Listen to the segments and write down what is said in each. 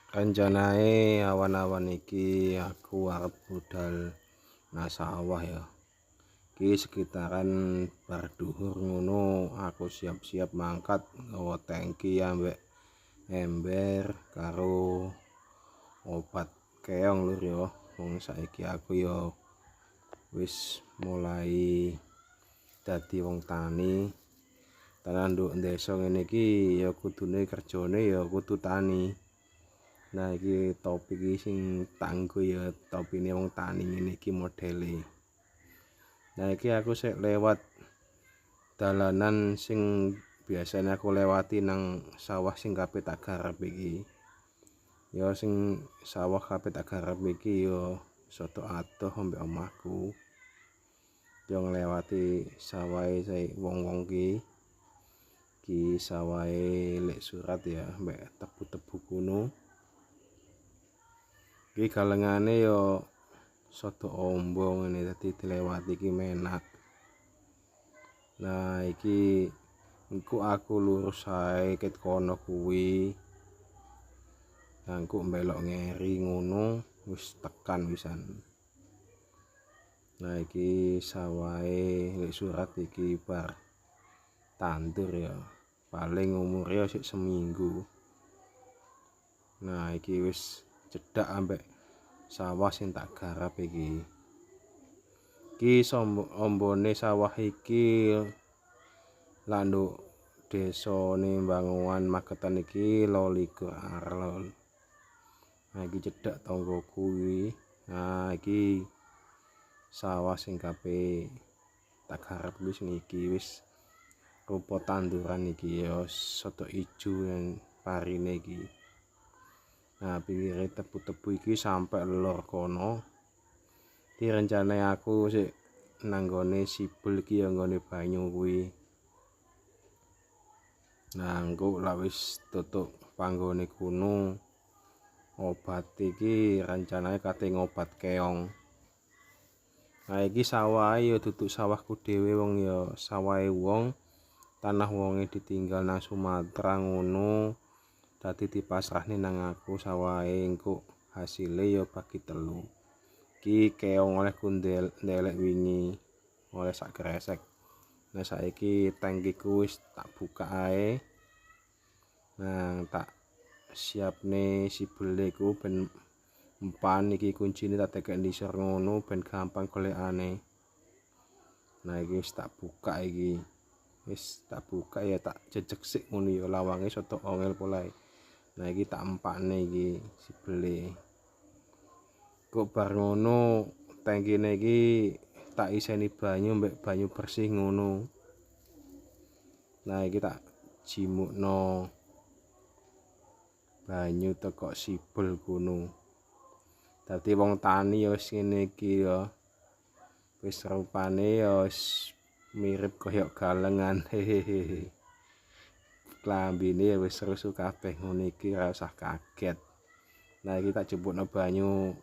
Rencanae awan-awan iki aku arep budal nang sawah ya. Iki sekitaran bar duhur ngono aku siap-siap mangkat nggawa tangki ambek ember karo obat keong lur ya. Wong saiki aku ya wis mulai dadi wong tani. Tenan nduk desa ngene iki ya kudune kerjane ya kudu tani. Nah iki topik iki sing tanggo ya topine wong tani ngene iki modele. Nah iki aku sik lewat dalanan sing biasanya aku lewati nang sawah sing kabeh tak garap iki. Ya sing sawah kabeh tak garap iki ya sodo adoh ambek omahku. Yo nglewati sawahe wong-wong ki. Ki sawahe lek surat ya mbek tebu-tebu kuno. Iki galengane yo sodo ombo ngene dadi dilewati iki menak. Nah iki engko aku lurus ae ket kono kuwi. Nah engko mbelok ngeri ngono wis tekan wisan. Nah iki sawahe lek surat iki bar tandur ya. Paling umure sik seminggu. Nah iki wis cedhak ambek sawah sing tak garap iki. Iki ombone sawah iki landuk desane Banguan Magetan iki 12 arlon. Nah iki cedhak tanggoku iki. Nah iki sawah sing kabeh tak garap wis niki wis rupa tanduran iki ya sodo ijo yang parine iki. Nah pinggire tebu-tebu iki sampai lor kono. Iki rencane aku sik nanggone sibul iki ya nggone banyu kuwi. Nah engko lak wis tutuk panggone kuno obat iki rencanane kate ngobat keong. Nah iki sawahe ya duduk sawahku dhewe wong ya sawahe wong. Tanah wonge ditinggal nang Sumatera ngono. Dadi dipasrahne nang aku sawahe engko hasile ya bagi telu. Iki keong oleh ndelek wingi oleh sak kresek. Nah saiki tangkiku wis tak buka ae. Nah tak siapne sibele ku ben empan iki kuncine tak tekek ndisor ngono ben gampang golekane. Nah iki wis tak buka iki. Wis tak buka ya tak jejeg sik ngono ya lawange sodo ongel polahe. Nah iki tak empakne iki sibele. Kok bar ngono tangkine iki tak iseni banyu mbek banyu bersih ngono. Nah iki tak jimukno banyu teko sibul kuno. Dadi wong tani ya wis ngene iki ya. Wis rupane ya wis mirip koyok galengan. Hehehe. Klambine ya wis rusuh kabeh ngono iki ora usah kaget. Nah iki tak jupukno banyu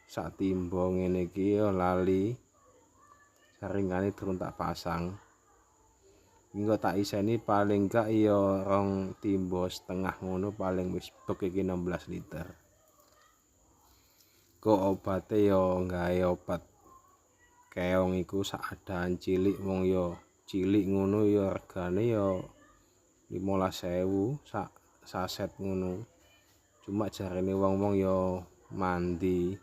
sak timba ngene iki ya lali. Saringane durung tak pasang. Engko tak iseni paling gak ya 2,5 timba ngono paling wis bek iki 16 liter. Kok obate ya gawe obat keong iku sakadaan cilik wong ya cilik ngono ya regane ya 15.000 sak saset ngono. Cuma jarene wong-wong ya mandi.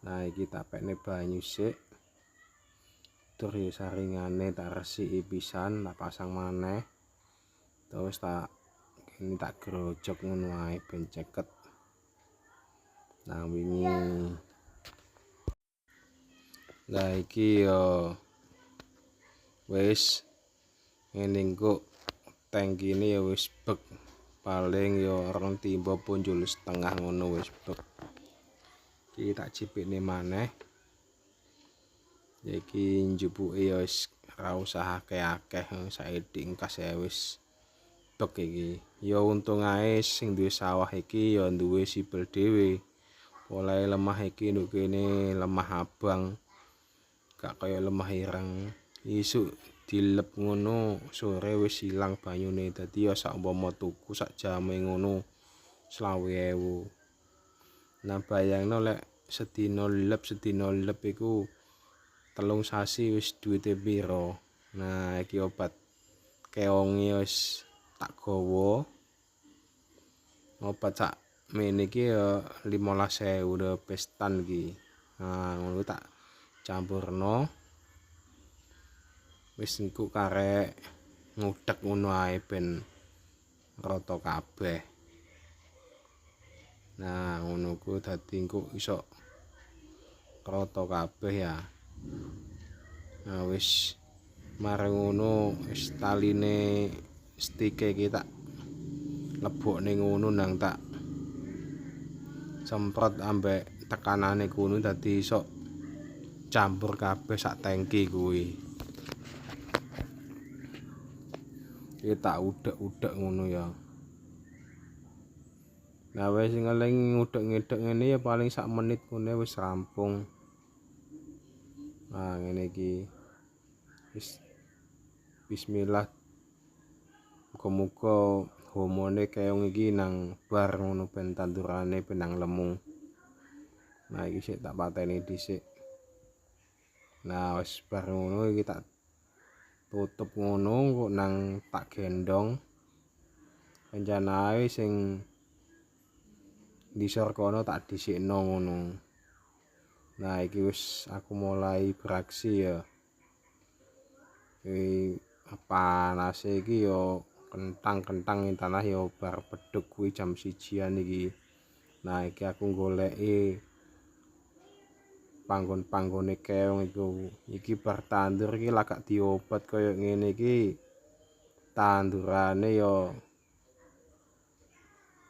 Nah iki tak pekne banyu sik. Tur ya saringane tak resiki pisan, tak pasang maneh. Terus tak kene tak grojok ngono ae ben ceket. Nah wingi. Nah iki ya wis ngene engko tangkine ya wis bek. Paling ya 2 timba punjul setengah ngono wis bek. Iki tak jipikne maneh. Ya iki njupuke ya wis ora usah akeh-akeh saiki engkas ya wis bek iki. Ya untung ae sing duwe sawah iki ya duwe sibel dhewe. Polahe lemah iki nduk kene lemah abang. Gak kaya lemah ireng. Isuk dilep ngono sore wis ilang banyune. Dadi ya saumpama tuku sak jame ngono 20.000. Nah bayangno lek sedina lep iku 3 sasi wis duwite piro. Nah iki obat keonge wis tak gawa. Obat sak mene iki ya 15.000 udah pestan iki. Nah ngono tak campurno wis engko karek ngudhek ngono ae ben rata kabeh. Nah ngono ku dadi engko iso rata kabeh ya. Nah wis mareng ngono wis taline stike iki tak lebokne ngono nang tak semprot ambek tekanane kuwi dadi iso campur kabeh sak tangki kuwi. Iki tak udek-udek ngono ya. Nah wis ngeling ngudek-ngedek ngene ya paling sak menit ngene wis rampung. Nah ngene iki wis bismillah. Muga-muga homone keong iki nang bar ngono ben tandurane ben nang lemu. Nah iki sik tak pateni dhisik. Nah wis bar ngono iki tak tutup ngono kok nang tak gendong. Rencanae sing disor kono tak dhisikno ngono. Nah iki wis aku mulai beraksi ya. Panase iki yo kentang-kentang ing tanah yo bar pedhug kuwi jam 1-an iki. Nah iki aku goleki panggon-panggone keong iku. Iki bar tandur iki lagak diobat kaya ngene iki. Tandurane yo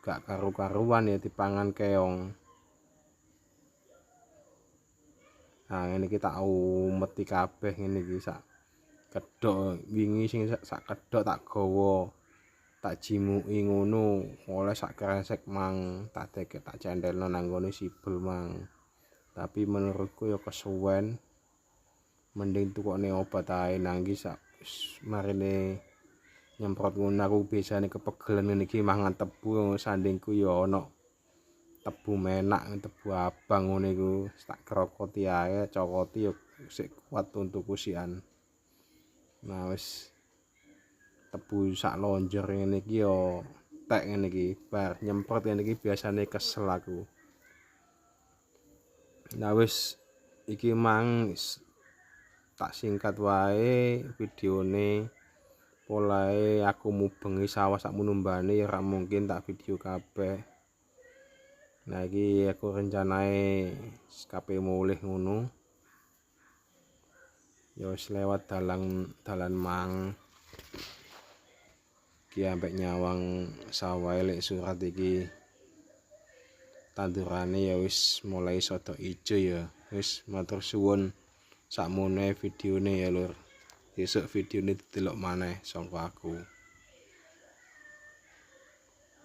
gak karu-karuan ya dipangan keong. Nah ngene iki tak umeti kabeh ngene iki sak kedhok wingi sing sak kedhok tak gawa. Tak jimuki ngono oleh sak kresek mang tak cendelno nang ngone sibel mang. Tapi menurutku ya kesuwen mending tukokne obat ae nang iki sak marine nyemprot ngono aku biasane kepegelen ngene iki mangan tebu sandingku ya ana tebu menak tebu abang ngono iku tak krokoti ae cokoti ya sik kuat untukku sian. Nah wis tebu sak lonjor ngene iki ya tek ngene iki bar nyemprot ngene iki biasane kesel aku. Nah wis iki mang tak singkat wae videone. Polahe aku mubengi sawah sak munumbane ya ora mungkin tak video kabeh. Nah iki aku rencanae kabeh mulih ngono. Ya wis lewat dalan mang. Iki ambek nyawang sawah lek surat iki tandurane ya wis mulai sodo ijo ya. Wis matur suwun sakmene videone ya lur. Besok videone didelok maneh sangko aku.